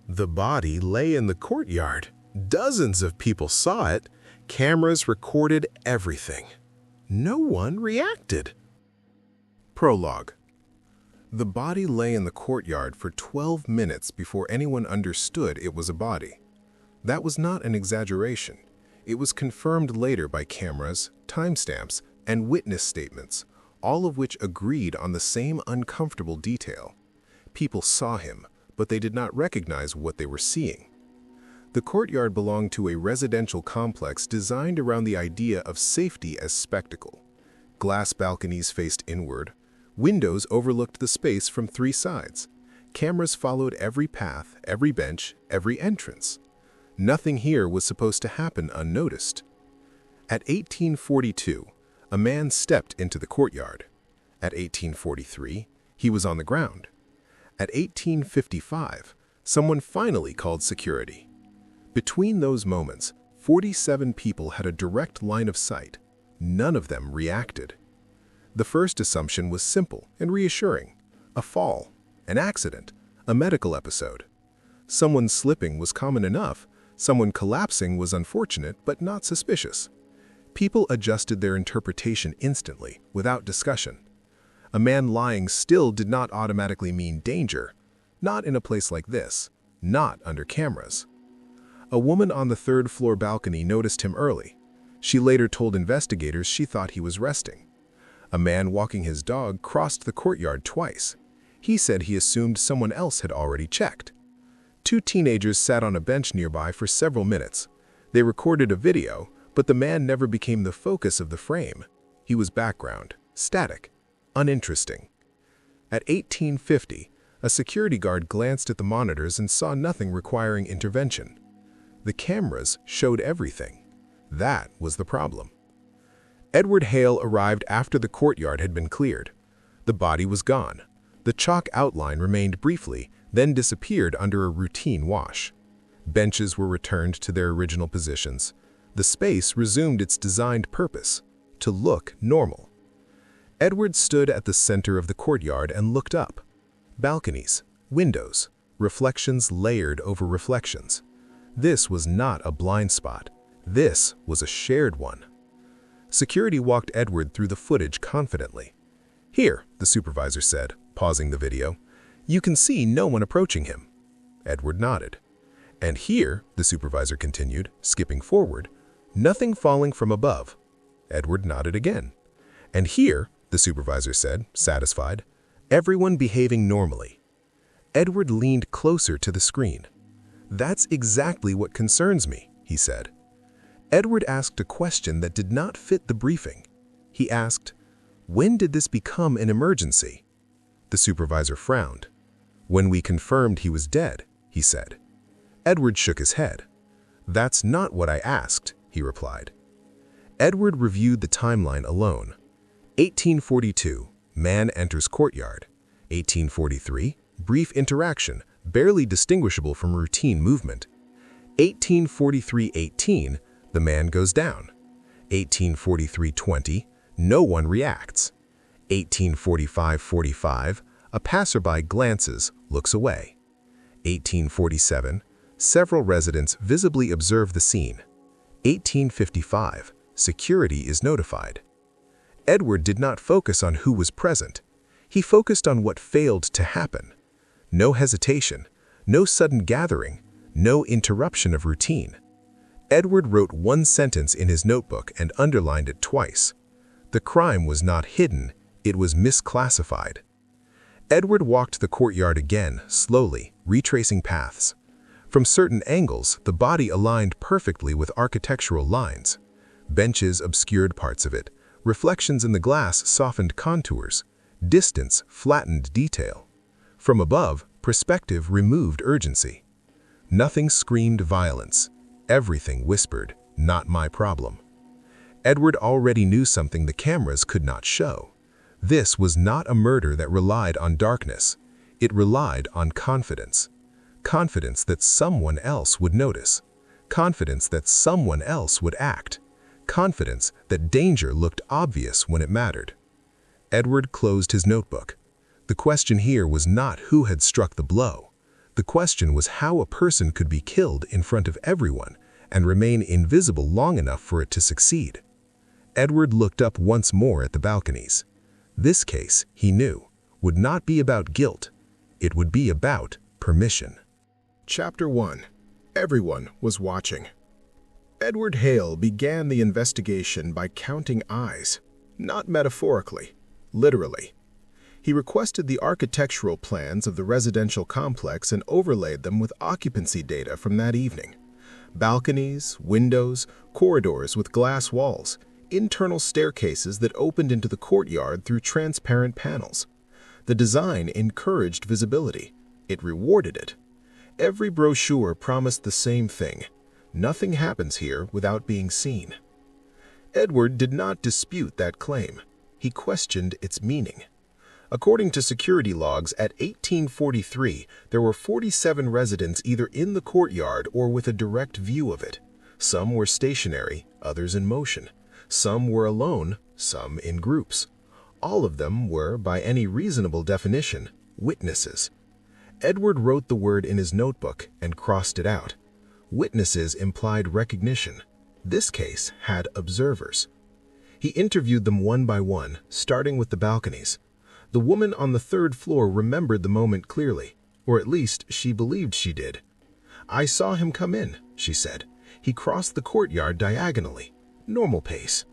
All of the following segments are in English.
The body lay in the courtyard. Dozens of people saw it. Cameras recorded everything. No one reacted. Prologue. The body lay in the courtyard for 12 minutes before anyone understood it was a body. That was not an exaggeration. It was confirmed later by cameras, timestamps, and witness statements, all of which agreed on the same uncomfortable detail. People saw him, but they did not recognize what they were seeing. The courtyard belonged to a residential complex designed around the idea of safety as spectacle. Glass balconies faced inward. Windows overlooked the space from 3 sides. Cameras followed every path, every bench, every entrance. Nothing here was supposed to happen unnoticed. At 1842, a man stepped into the courtyard. At 1843, he was on the ground. At 1855, someone finally called security. Between those moments, 47 people had a direct line of sight. None of them reacted. The first assumption was simple and reassuring. A fall, an accident, a medical episode. Someone slipping was common enough. Someone collapsing was unfortunate but not suspicious. People adjusted their interpretation instantly, without discussion. A man lying still did not automatically mean danger. Not in a place like this. Not under cameras. A woman on the 3rd-floor balcony noticed him early. She later told investigators she thought he was resting. A man walking his dog crossed the courtyard twice. He said he assumed someone else had already checked. 2 teenagers sat on a bench nearby for several minutes. They recorded a video, but the man never became the focus of the frame. He was background, static, uninteresting. At 1850, a security guard glanced at the monitors and saw nothing requiring intervention. The cameras showed everything. That was the problem. Edward Hale arrived after the courtyard had been cleared. The body was gone. The chalk outline remained briefly, then disappeared under a routine wash. Benches were returned to their original positions. The space resumed its designed purpose, to look normal. Edward stood at the center of the courtyard and looked up. Balconies, windows, reflections layered over reflections. This was not a blind spot. This was a shared one. Security walked Edward through the footage confidently. "Here," the supervisor said, pausing the video. "You can see no one approaching him." Edward nodded. "And here," the supervisor continued, skipping forward, "nothing falling from above." Edward nodded again. "And here," the supervisor said, satisfied, "everyone behaving normally." Edward leaned closer to the screen. "That's exactly what concerns me," he said. Edward asked a question that did not fit the briefing. He asked, "When did this become an emergency?" The supervisor frowned. "When we confirmed he was dead," he said. Edward shook his head. "That's not what I asked," he replied. Edward reviewed the timeline alone. 1842, man enters courtyard. 1843, brief interaction, barely distinguishable from routine movement. 1843-18, the man goes down. 1843-20, no one reacts. 1845-45, a passerby glances, looks away. 1847, several residents visibly observe the scene. 1855, security is notified. Edward did not focus on who was present. He focused on what failed to happen. No hesitation, no sudden gathering, no interruption of routine. Edward wrote one sentence in his notebook and underlined it twice. The crime was not hidden, it was misclassified. Edward walked the courtyard again, slowly, retracing paths. From certain angles, the body aligned perfectly with architectural lines. Benches obscured parts of it. Reflections in the glass softened contours. Distance flattened detail. From above, perspective removed urgency. Nothing screamed violence. Everything whispered, "Not my problem." Edward already knew something the cameras could not show. This was not a murder that relied on darkness. It relied on confidence. Confidence that someone else would notice. Confidence that someone else would act. Confidence that danger looked obvious when it mattered. Edward closed his notebook. The question here was not who had struck the blow. The question was how a person could be killed in front of everyone and remain invisible long enough for it to succeed. Edward looked up once more at the balconies. This case, he knew, would not be about guilt. It would be about permission. Chapter 1. Everyone was watching. Edward Hale began the investigation by counting eyes, not metaphorically, literally. He requested the architectural plans of the residential complex and overlaid them with occupancy data from that evening. Balconies, windows, corridors with glass walls, internal staircases that opened into the courtyard through transparent panels. The design encouraged visibility. It rewarded it. Every brochure promised the same thing. Nothing happens here without being seen. Edward did not dispute that claim. He questioned its meaning. According to security logs, at 1843, there were 47 residents either in the courtyard or with a direct view of it. Some were stationary, others in motion. Some were alone, some in groups. All of them were, by any reasonable definition, witnesses. Edward wrote the word in his notebook and crossed it out. Witnesses implied recognition. This case had observers. He interviewed them one by one, starting with the balconies. The woman on the third floor remembered the moment clearly, or at least she believed she did. "I saw him come in," she said. "He crossed the courtyard diagonally. Normal pace."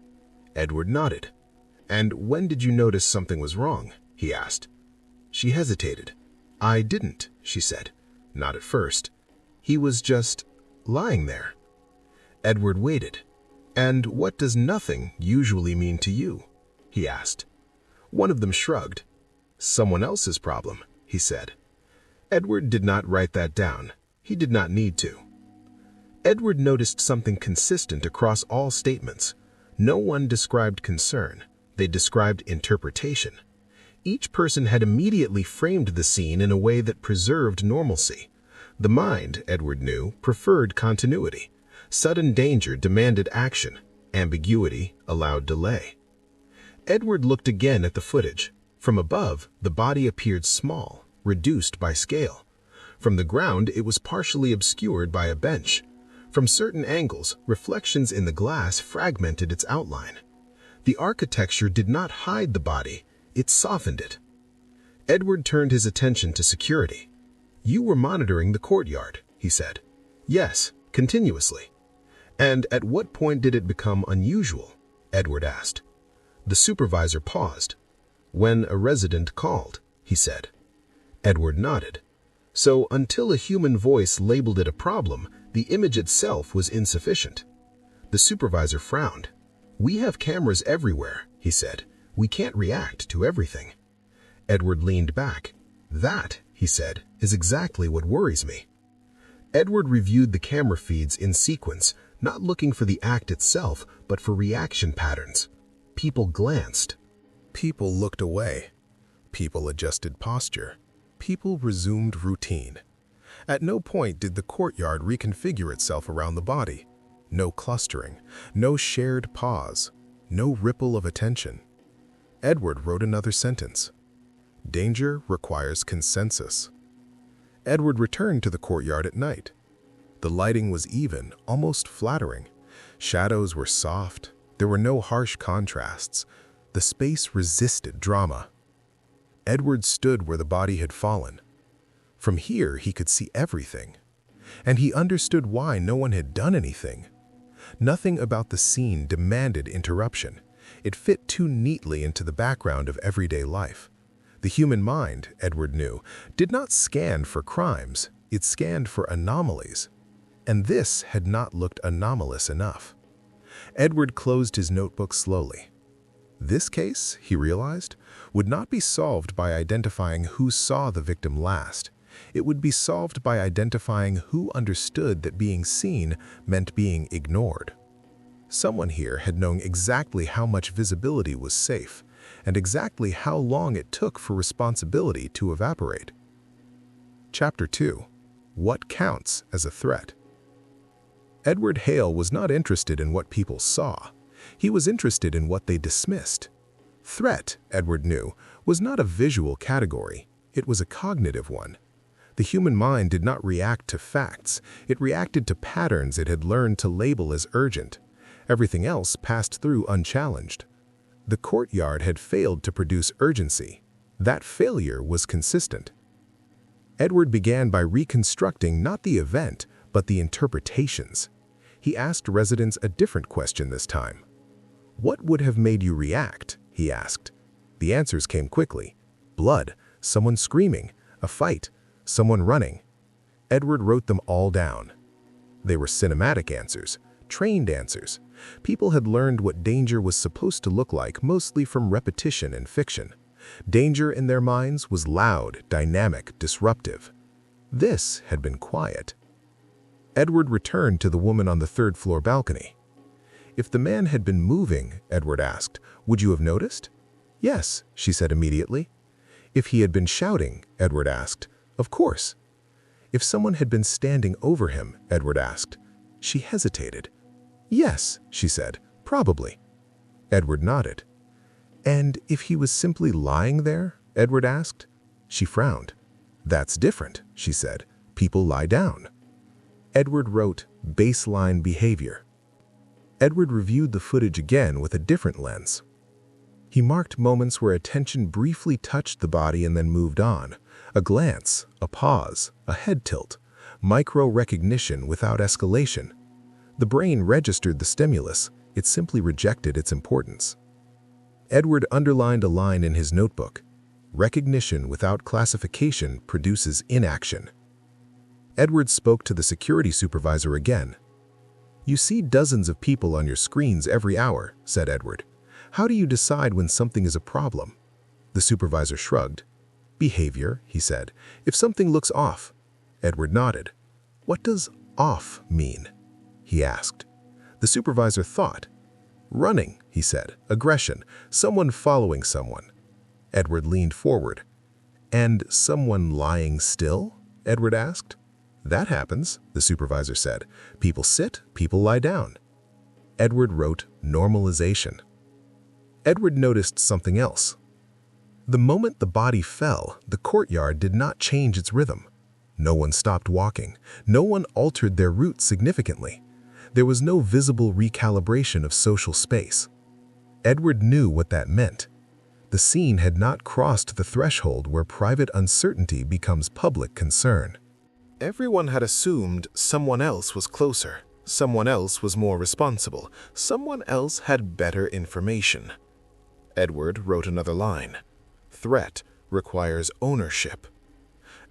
Edward nodded. "And when did you notice something was wrong?" he asked. She hesitated. "I didn't," she said. "Not at first. He was just lying there." Edward waited. "And what does nothing usually mean to you?" he asked. One of them shrugged. "Someone else's problem," he said. Edward did not write that down. He did not need to. Edward noticed something consistent across all statements. No one described concern. They described interpretation. Each person had immediately framed the scene in a way that preserved normalcy. The mind, Edward knew, preferred continuity. Sudden danger demanded action. Ambiguity allowed delay. Edward looked again at the footage. From above, the body appeared small, reduced by scale. From the ground, it was partially obscured by a bench. From certain angles, reflections in the glass fragmented its outline. The architecture did not hide the body, it softened it. Edward turned his attention to security. "You were monitoring the courtyard," he said. "Yes, continuously." "And at what point did it become unusual?" Edward asked. The supervisor paused. "When a resident called," he said. Edward nodded. So until a human voice labeled it a problem, the image itself was insufficient. The supervisor frowned. "We have cameras everywhere," he said. "We can't react to everything." Edward leaned back. "That," he said, "is exactly what worries me." Edward reviewed the camera feeds in sequence, not looking for the act itself, but for reaction patterns. People glanced. People looked away. People adjusted posture. People resumed routine. At no point did the courtyard reconfigure itself around the body. No clustering, no shared pause, no ripple of attention. Edward wrote another sentence. Danger requires consensus. Edward returned to the courtyard at night. The lighting was even, almost flattering. Shadows were soft. There were no harsh contrasts. The space resisted drama. Edward stood where the body had fallen. From here, he could see everything. And he understood why no one had done anything. Nothing about the scene demanded interruption. It fit too neatly into the background of everyday life. The human mind, Edward knew, did not scan for crimes. It scanned for anomalies. And this had not looked anomalous enough. Edward closed his notebook slowly. This case, he realized, would not be solved by identifying who saw the victim last. It would be solved by identifying who understood that being seen meant being ignored. Someone here had known exactly how much visibility was safe, and exactly how long it took for responsibility to evaporate. Chapter 2. What counts as a threat? Edward Hale was not interested in what people saw. He was interested in what they dismissed. Threat, Edward knew, was not a visual category. It was a cognitive one. The human mind did not react to facts. It reacted to patterns it had learned to label as urgent. Everything else passed through unchallenged. The courtyard had failed to produce urgency. That failure was consistent. Edward began by reconstructing not the event, but the interpretations. He asked residents a different question this time. "What would have made you react?" he asked. The answers came quickly. Blood, someone screaming, a fight, someone running. Edward wrote them all down. They were cinematic answers, trained answers. People had learned what danger was supposed to look like, mostly from repetition and fiction. Danger in their minds was loud, dynamic, disruptive. This had been quiet. Edward returned to the woman on the third-floor balcony. "If the man had been moving," Edward asked, "would you have noticed?" "Yes," she said immediately. "If he had been shouting," Edward asked, "of course." "If someone had been standing over him," Edward asked. She hesitated. "Yes," she said, "probably." Edward nodded. "And if he was simply lying there?" Edward asked. She frowned. "That's different," she said. "People lie down." Edward wrote, "Baseline behavior." Edward reviewed the footage again with a different lens. He marked moments where attention briefly touched the body and then moved on. A glance, a pause, a head tilt, micro-recognition without escalation. The brain registered the stimulus, it simply rejected its importance. Edward underlined a line in his notebook. "Recognition without classification produces inaction." Edward spoke to the security supervisor again. "You see dozens of people on your screens every hour," said Edward. "How do you decide when something is a problem?" The supervisor shrugged. "Behavior," he said. "If something looks off." Edward nodded. "What does off mean?" he asked. The supervisor thought. "Running," he said. "Aggression. Someone following someone." Edward leaned forward. "And someone lying still?" Edward asked. "That happens," the supervisor said. "People sit, people lie down." Edward wrote, "Normalization." Edward noticed something else. The moment the body fell, the courtyard did not change its rhythm. No one stopped walking. No one altered their route significantly. There was no visible recalibration of social space. Edward knew what that meant. The scene had not crossed the threshold where private uncertainty becomes public concern. Everyone had assumed someone else was closer, someone else was more responsible, someone else had better information. Edward wrote another line. "Threat requires ownership."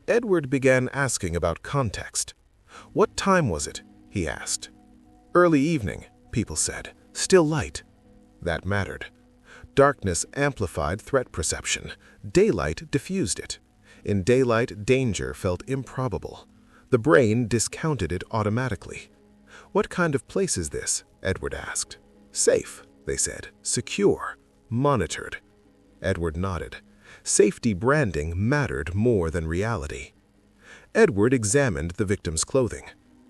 Edward began asking about context. "What time was it?" he asked. "Early evening," people said. "Still light." That mattered. Darkness amplified threat perception. Daylight diffused it. In daylight, danger felt improbable. The brain discounted it automatically. "What kind of place is this?" Edward asked. "Safe," they said. "Secure. Monitored." Edward nodded. Safety branding mattered more than reality. Edward examined the victim's clothing.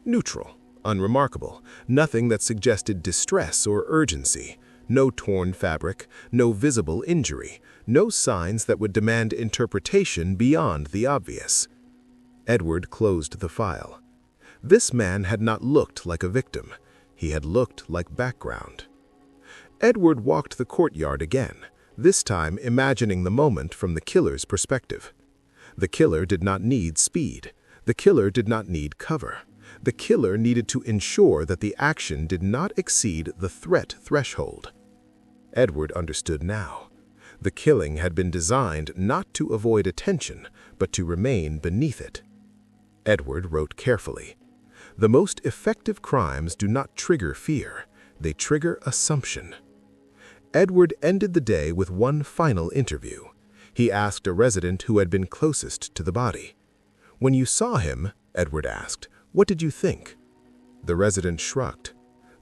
Neutral, unremarkable, nothing that suggested distress or urgency. No torn fabric, no visible injury, no signs that would demand interpretation beyond the obvious. Edward closed the file. This man had not looked like a victim. He had looked like background. Edward walked the courtyard again, this time imagining the moment from the killer's perspective. The killer did not need speed. The killer did not need cover. The killer needed to ensure that the action did not exceed the threat threshold. Edward understood now. The killing had been designed not to avoid attention, but to remain beneath it. Edward wrote carefully. "The most effective crimes do not trigger fear. They trigger assumption." Edward ended the day with one final interview. He asked a resident who had been closest to the body. "When you saw him," Edward asked, "what did you think?" The resident shrugged.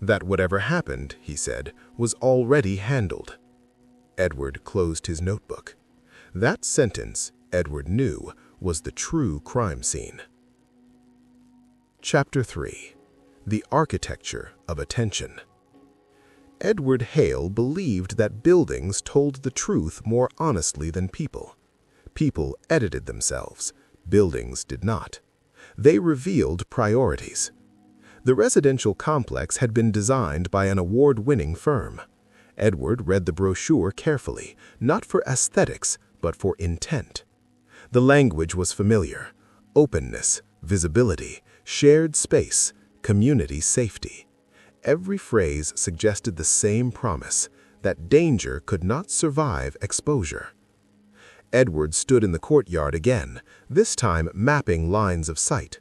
"That whatever happened," he said, "was already handled." Edward closed his notebook. That sentence, Edward knew, was the true crime scene. Chapter 3. The Architecture of Attention. Edward Hale believed that buildings told the truth more honestly than people. People edited themselves. Buildings did not. They revealed priorities. The residential complex had been designed by an award-winning firm. Edward read the brochure carefully, not for aesthetics, but for intent. The language was familiar: openness, visibility, shared space, community safety. Every phrase suggested the same promise, that danger could not survive exposure. Edward stood in the courtyard again, this time mapping lines of sight.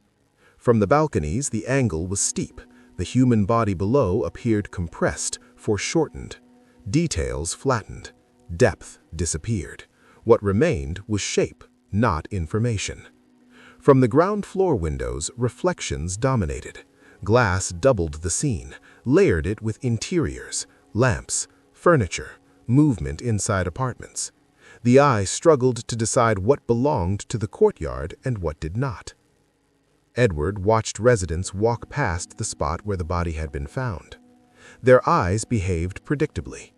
From the balconies, the angle was steep. The human body below appeared compressed, foreshortened. Details flattened. Depth disappeared. What remained was shape, not information. From the ground floor windows, reflections dominated. Glass doubled the scene, layered it with interiors, lamps, furniture, movement inside apartments. The eye struggled to decide what belonged to the courtyard and what did not. Edward watched residents walk past the spot where the body had been found. Their eyes behaved predictably.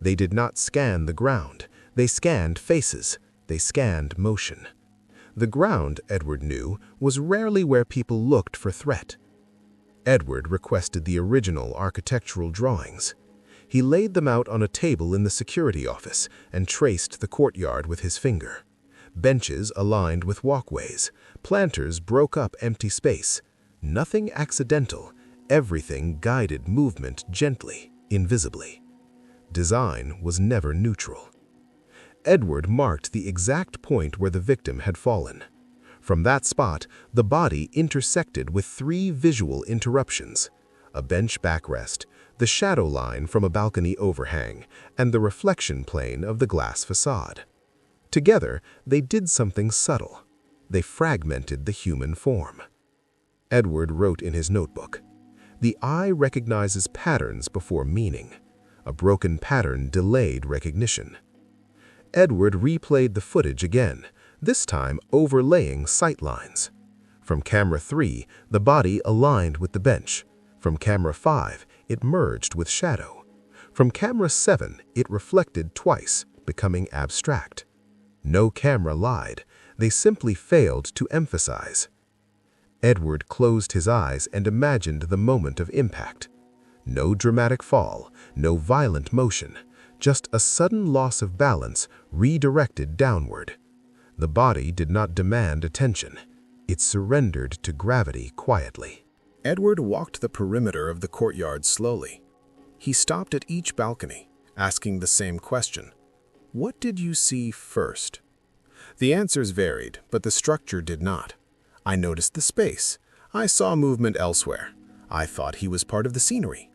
They did not scan the ground. They scanned faces. They scanned motion. The ground, Edward knew, was rarely where people looked for threat. Edward requested the original architectural drawings. He laid them out on a table in the security office and traced the courtyard with his finger. Benches aligned with walkways. Planters broke up empty space. Nothing accidental. Everything guided movement gently, invisibly. Design was never neutral. Edward marked the exact point where the victim had fallen. From that spot, the body intersected with 3 visual interruptions: a bench backrest, the shadow line from a balcony overhang, and the reflection plane of the glass facade. Together, they did something subtle. They fragmented the human form. Edward wrote in his notebook, "The eye recognizes patterns before meaning. A broken pattern delayed recognition." Edward replayed the footage again, this time overlaying sight lines. From camera 3, the body aligned with the bench. From camera 5, it merged with shadow. From camera 7, it reflected twice, becoming abstract. No camera lied. They simply failed to emphasize. Edward closed his eyes and imagined the moment of impact. No dramatic fall, no violent motion, just a sudden loss of balance redirected downward. The body did not demand attention. It surrendered to gravity quietly. Edward walked the perimeter of the courtyard slowly. He stopped at each balcony, asking the same question: "What did you see first?" The answers varied, but the structure did not. "I noticed the space. I saw movement elsewhere. I thought he was part of the scenery."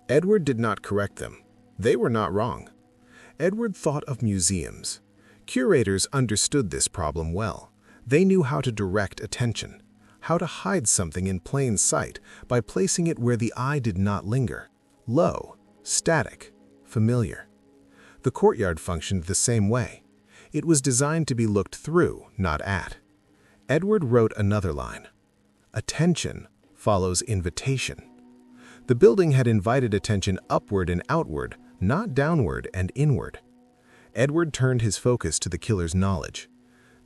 Edward did not correct them. They were not wrong. Edward thought of museums. Curators understood this problem well. They knew how to direct attention, how to hide something in plain sight by placing it where the eye did not linger. Low, static, familiar. The courtyard functioned the same way. It was designed to be looked through, not at. Edward wrote another line: "Attention follows invitation." The building had invited attention upward and outward, not downward and inward. Edward turned his focus to the killer's knowledge.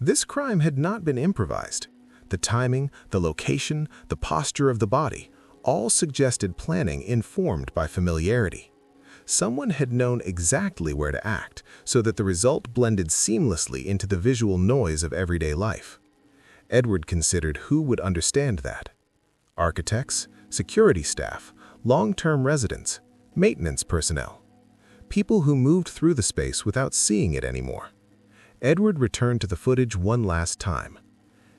This crime had not been improvised. The timing, the location, the posture of the body, all suggested planning informed by familiarity. Someone had known exactly where to act, so that the result blended seamlessly into the visual noise of everyday life. Edward considered who would understand that. Architects, security staff, long-term residents, maintenance personnel. People who moved through the space without seeing it anymore. Edward returned to the footage one last time.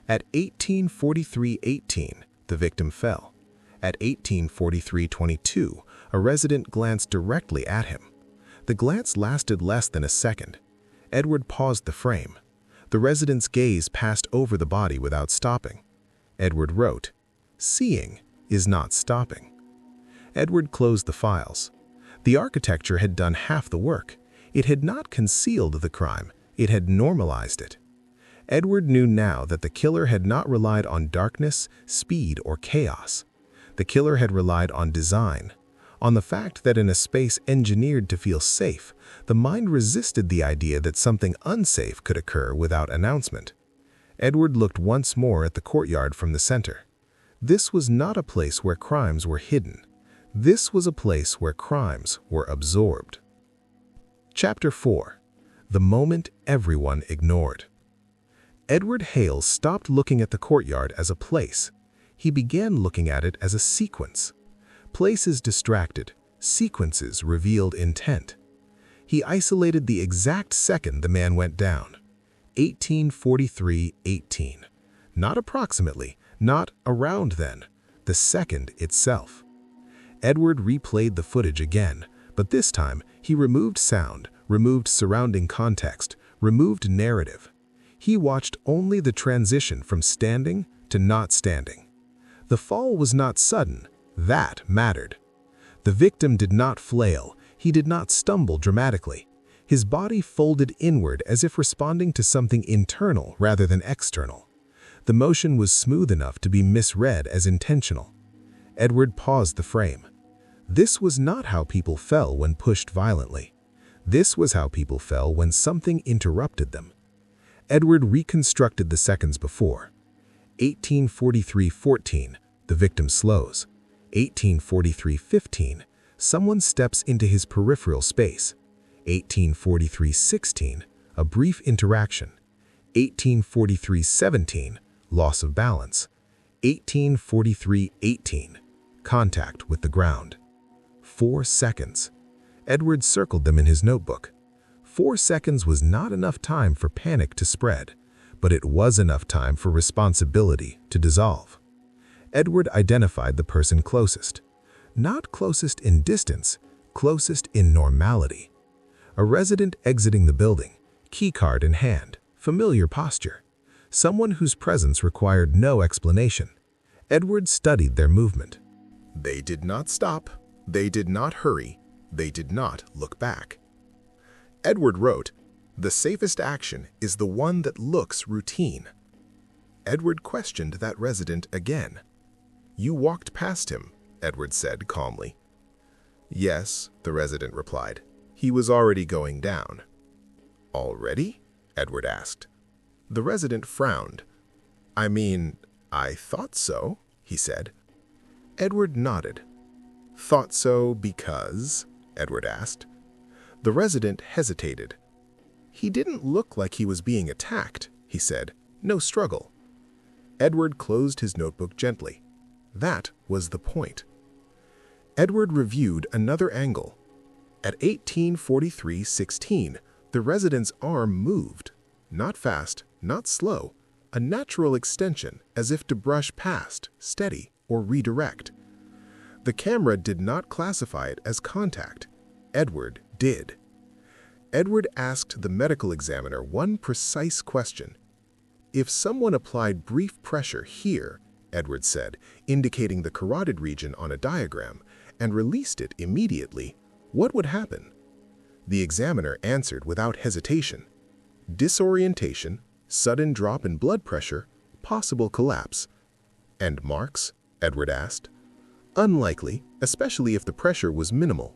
At 18:43:18, the victim fell. At 18:43:22, a resident glanced directly at him. The glance lasted less than a second. Edward paused the frame. The resident's gaze passed over the body without stopping. Edward wrote, "Seeing is not stopping." Edward closed the files. The architecture had done half the work. It had not concealed the crime. It had normalized it. Edward knew now that the killer had not relied on darkness, speed, or chaos. The killer had relied on design, on the fact that in a space engineered to feel safe, the mind resisted the idea that something unsafe could occur without announcement. Edward looked once more at the courtyard from the center. This was not a place where crimes were hidden. This was a place where crimes were absorbed. Chapter 4. The Moment Everyone Ignored. Edward Hale stopped looking at the courtyard as a place. He began looking at it as a sequence. Places distracted, sequences revealed intent. He isolated the exact second the man went down. 1843-18. Not approximately, not around then, the second itself. Edward replayed the footage again, but this time he removed sound, removed surrounding context, removed narrative. He watched only the transition from standing to not standing. The fall was not sudden. That mattered. The victim did not flail. He did not stumble dramatically. His body folded inward as if responding to something internal rather than external. The motion was smooth enough to be misread as intentional. Edward paused the frame. This was not how people fell when pushed violently. This was how people fell when something interrupted them. Edward reconstructed the seconds before. 1843-14, the victim slows. 1843-15, someone steps into his peripheral space. 1843-16, a brief interaction. 1843-17, loss of balance. 1843-18, contact with the ground. 4 seconds. Edward circled them in his notebook. 4 seconds was not enough time for panic to spread, but it was enough time for responsibility to dissolve. Edward identified the person closest. Not closest in distance, closest in normality. A resident exiting the building, keycard in hand, familiar posture. Someone whose presence required no explanation. Edward studied their movement. They did not stop. They did not hurry. They did not look back. Edward wrote, "The safest action is the one that looks routine." Edward questioned that resident again. "You walked past him," Edward said calmly. "Yes," the resident replied. "He was already going down." "Already?" Edward asked. The resident frowned. "I mean, I thought so," he said. Edward nodded. "Thought so because?" Edward asked. The resident hesitated. "He didn't look like he was being attacked," he said. "No struggle." Edward closed his notebook gently. That was the point. Edward reviewed another angle. At 1843-16, the resident's arm moved. Not fast, not slow. A natural extension, as if to brush past, steady, or redirect. The camera did not classify it as contact. Edward did. Edward asked the medical examiner one precise question. "If someone applied brief pressure here," Edward said, indicating the carotid region on a diagram, "and released it immediately, what would happen?" The examiner answered without hesitation. "Disorientation, sudden drop in blood pressure, possible collapse." "And marks?" Edward asked. "Unlikely, especially if the pressure was minimal."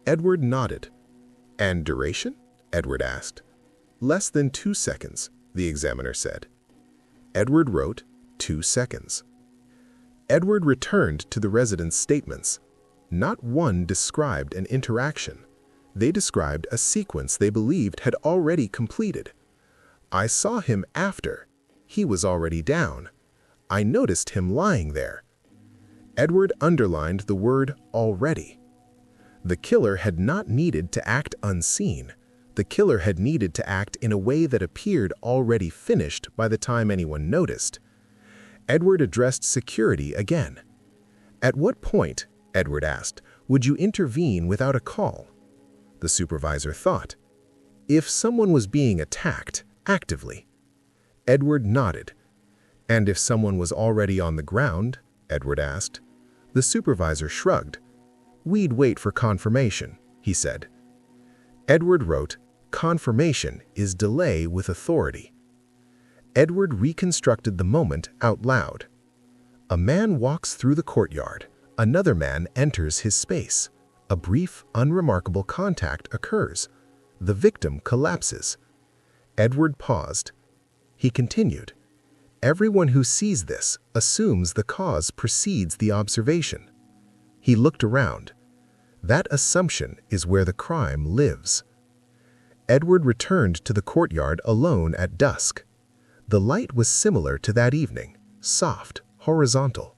Edward nodded. "And duration?" Edward asked. "Less than 2 seconds," the examiner said. Edward wrote 2 seconds. Edward returned to the resident's statements. Not one described an interaction. They described a sequence they believed had already completed. "I saw him after. He was already down. I noticed him lying there." Edward underlined the word already. The killer had not needed to act unseen. The killer had needed to act in a way that appeared already finished by the time anyone noticed. Edward addressed security again. "At what point," Edward asked, "would you intervene without a call?" The supervisor thought. "If someone was being attacked, actively." Edward nodded. "And if someone was already on the ground?" Edward asked. The supervisor shrugged. "We'd wait for confirmation," he said. Edward wrote, "Confirmation is delay with authority." Edward reconstructed the moment out loud. A man walks through the courtyard. Another man enters his space. A brief, unremarkable contact occurs. The victim collapses. Edward paused. He continued, "Everyone who sees this assumes the cause precedes the observation." He looked around. That assumption is where the crime lives. Edward returned to the courtyard alone at dusk. The light was similar to that evening, soft, horizontal.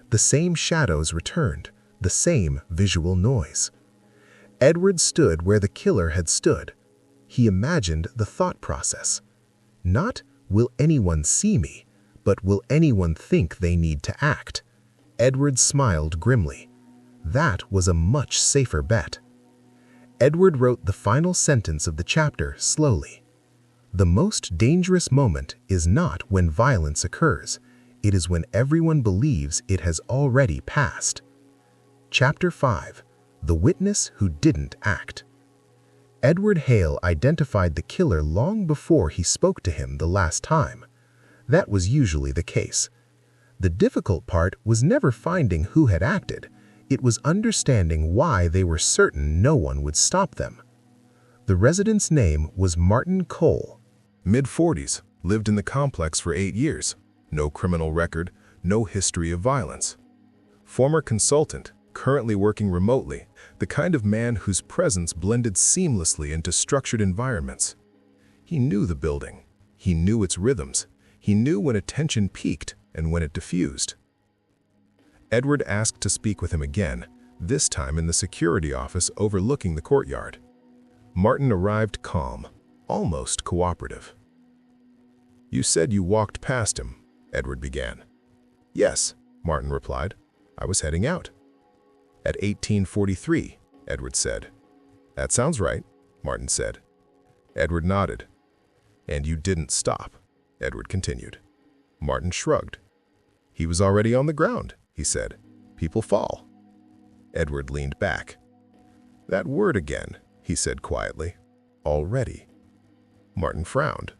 The same shadows returned, the same visual noise. Edward stood where the killer had stood. He imagined the thought process. Not, "Will anyone see me?" but "Will anyone think they need to act?" Edward smiled grimly. That was a much safer bet. Edward wrote the final sentence of the chapter slowly. The most dangerous moment is not when violence occurs. It is when everyone believes it has already passed. Chapter 5. The Witness Who Didn't Act. Edward Hale identified the killer long before he spoke to him the last time. That was usually the case. The difficult part was never finding who had acted. It was understanding why they were certain no one would stop them. The resident's name was Martin Cole. Mid-40s, lived in the complex for 8 years. No criminal record, no history of violence. Former consultant, currently working remotely, the kind of man whose presence blended seamlessly into structured environments. He knew the building. He knew its rhythms. He knew when attention peaked and when it diffused. Edward asked to speak with him again, this time in the security office overlooking the courtyard. Martin arrived calm, almost cooperative. "You said you walked past him," Edward began. "Yes," Martin replied. "I was heading out." "At 1843, Edward said. "That sounds right," Martin said. Edward nodded. "And you didn't stop," Edward continued. Martin shrugged. "He was already on the ground," he said. "People fall." Edward leaned back. "That word again," he said quietly. "Already." Martin frowned.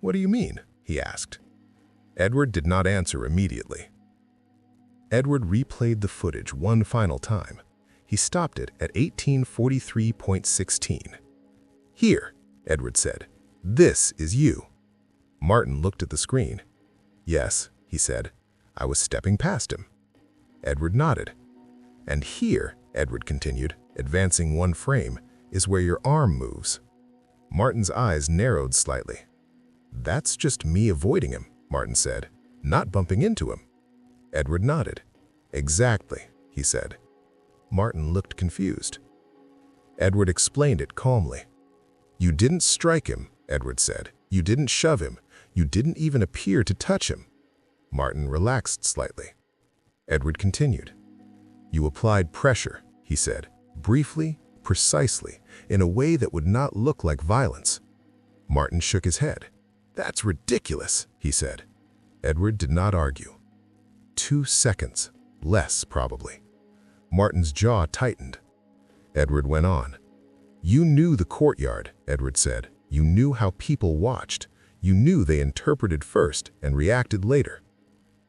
"What do you mean?" he asked. Edward did not answer immediately. Edward replayed the footage one final time. He stopped it at 1843.16. "Here," Edward said. "This is you." Martin looked at the screen. "Yes," he said. "I was stepping past him." Edward nodded. "And here," Edward continued, advancing one frame, "is where your arm moves." Martin's eyes narrowed slightly. "That's just me avoiding him," Martin said, "not bumping into him." Edward nodded. "Exactly," he said. Martin looked confused. Edward explained it calmly. "You didn't strike him," Edward said. "You didn't shove him. You didn't even appear to touch him." Martin relaxed slightly. Edward continued. "You applied pressure," he said, briefly, precisely, in a way that would not look like violence. Martin shook his head. "That's ridiculous," he said. Edward did not argue. 2 seconds, less probably. Martin's jaw tightened. Edward went on. "You knew the courtyard," Edward said. "You knew how people watched. You knew they interpreted first and reacted later."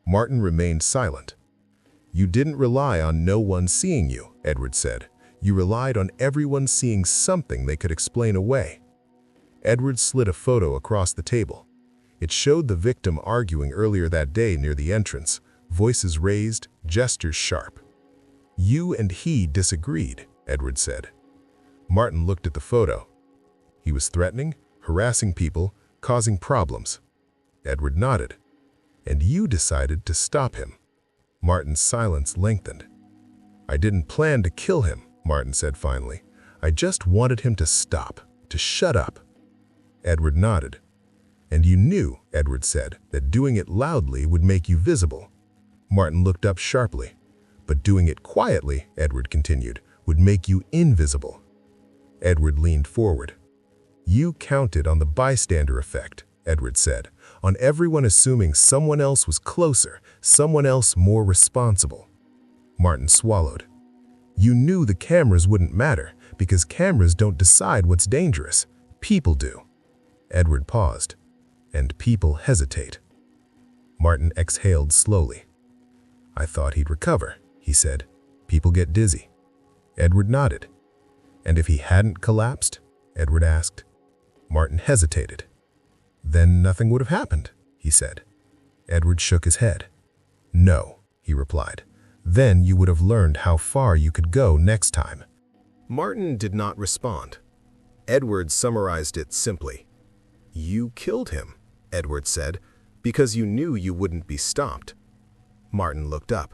Martin remained silent. "You didn't rely on no one seeing you," Edward said. "You relied on everyone seeing something they could explain away." Edward slid a photo across the table. It showed the victim arguing earlier that day near the entrance, voices raised, gestures sharp. "You and he disagreed," Edward said. Martin looked at the photo. "He was threatening, harassing people, causing problems." Edward nodded. "And you decided to stop him." Martin's silence lengthened. "I didn't plan to kill him," Martin said finally. "I just wanted him to stop, to shut up." Edward nodded. "And you knew," Edward said, "that doing it loudly would make you visible." Martin looked up sharply. "But doing it quietly," Edward continued, "would make you invisible." Edward leaned forward. "You counted on the bystander effect," Edward said, "on everyone assuming someone else was closer, someone else more responsible." Martin swallowed. "You knew the cameras wouldn't matter, because cameras don't decide what's dangerous. People do." Edward paused. "And people hesitate." Martin exhaled slowly. "I thought he'd recover," he said. "People get dizzy." Edward nodded. "And if he hadn't collapsed?" Edward asked. Martin hesitated. Then nothing would have happened, he said. Edward shook his head. No, he replied. Then you would have learned how far you could go next time. Martin did not respond. Edward summarized it simply. You killed him, Edward said, because you knew you wouldn't be stopped. Martin looked up.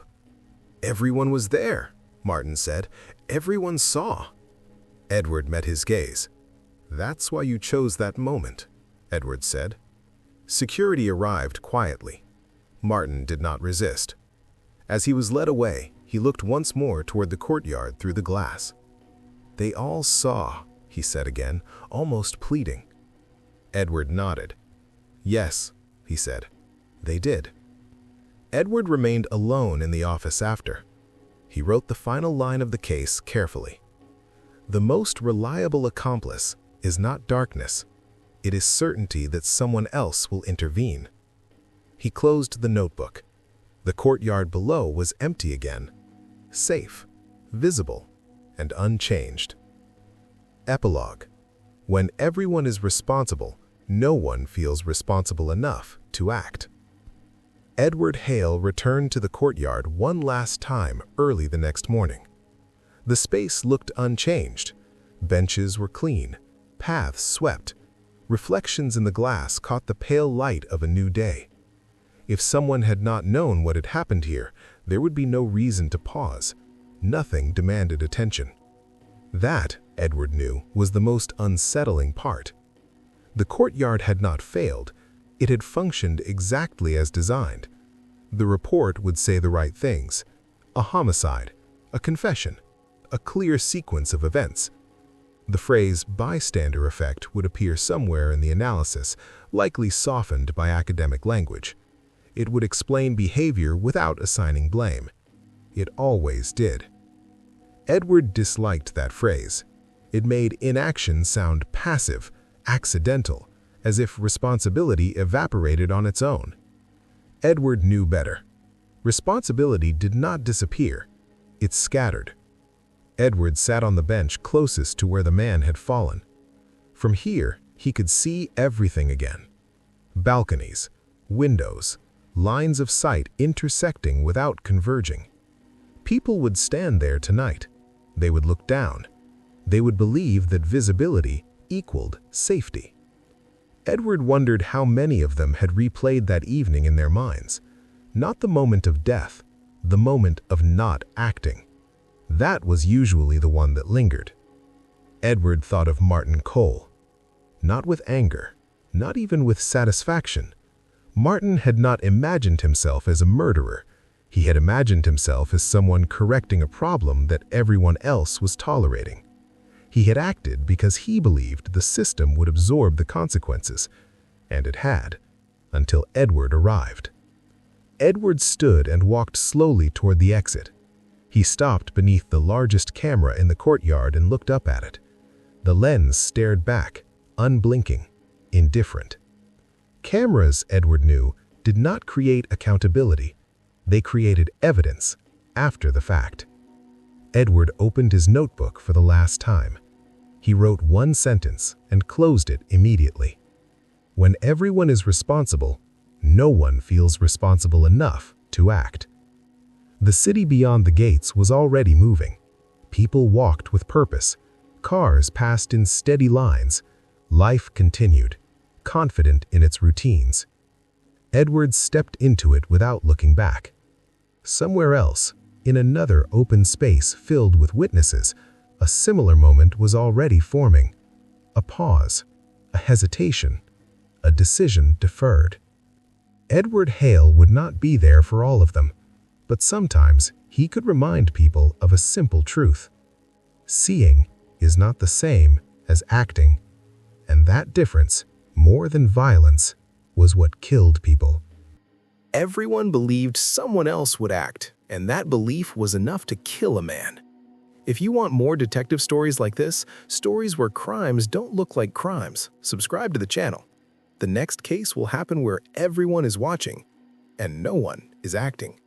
Everyone was there, Martin said. Everyone saw. Edward met his gaze. That's why you chose that moment, Edward said. Security arrived quietly. Martin did not resist. As he was led away, he looked once more toward the courtyard through the glass. They all saw, he said again, almost pleading. Edward nodded. Yes, he said. They did. Edward remained alone in the office after. He wrote the final line of the case carefully. The most reliable accomplice is not darkness. It is certainty that someone else will intervene. He closed the notebook. The courtyard below was empty again, safe, visible, and unchanged. Epilogue. When everyone is responsible, no one feels responsible enough to act. Edward Hale returned to the courtyard one last time early the next morning. The space looked unchanged. Benches were clean, paths swept. Reflections in the glass caught the pale light of a new day. If someone had not known what had happened here, there would be no reason to pause. Nothing demanded attention. That, Edward knew, was the most unsettling part. The courtyard had not failed. It had functioned exactly as designed. The report would say the right things. A homicide, a confession, a clear sequence of events. The phrase bystander effect would appear somewhere in the analysis, likely softened by academic language. It would explain behavior without assigning blame. It always did. Edward disliked that phrase. It made inaction sound passive, accidental, as if responsibility evaporated on its own. Edward knew better. Responsibility did not disappear. It scattered. Edward sat on the bench closest to where the man had fallen. From here, he could see everything again. Balconies, windows, lines of sight intersecting without converging. People would stand there tonight. They would look down. They would believe that visibility equaled safety. Edward wondered how many of them had replayed that evening in their minds. Not the moment of death, the moment of not acting. That was usually the one that lingered. Edward thought of Martin Cole. Not with anger, not even with satisfaction. Martin had not imagined himself as a murderer. He had imagined himself as someone correcting a problem that everyone else was tolerating. He had acted because he believed the system would absorb the consequences, and it had, until Edward arrived. Edward stood and walked slowly toward the exit. He stopped beneath the largest camera in the courtyard and looked up at it. The lens stared back, unblinking, indifferent. Cameras, Edward knew, did not create accountability. They created evidence after the fact. Edward opened his notebook for the last time. He wrote one sentence and closed it immediately. When everyone is responsible, no one feels responsible enough to act. The city beyond the gates was already moving. People walked with purpose. Cars passed in steady lines. Life continued, confident in its routines. Edward stepped into it without looking back. Somewhere else, in another open space filled with witnesses, a similar moment was already forming. A pause, a hesitation, a decision deferred. Edward Hale would not be there for all of them, but sometimes he could remind people of a simple truth. Seeing is not the same as acting, and that difference, more than violence, was what killed people. Everyone believed someone else would act, and that belief was enough to kill a man. If you want more detective stories like this, stories where crimes don't look like crimes, subscribe to the channel. The next case will happen where everyone is watching, and no one is acting.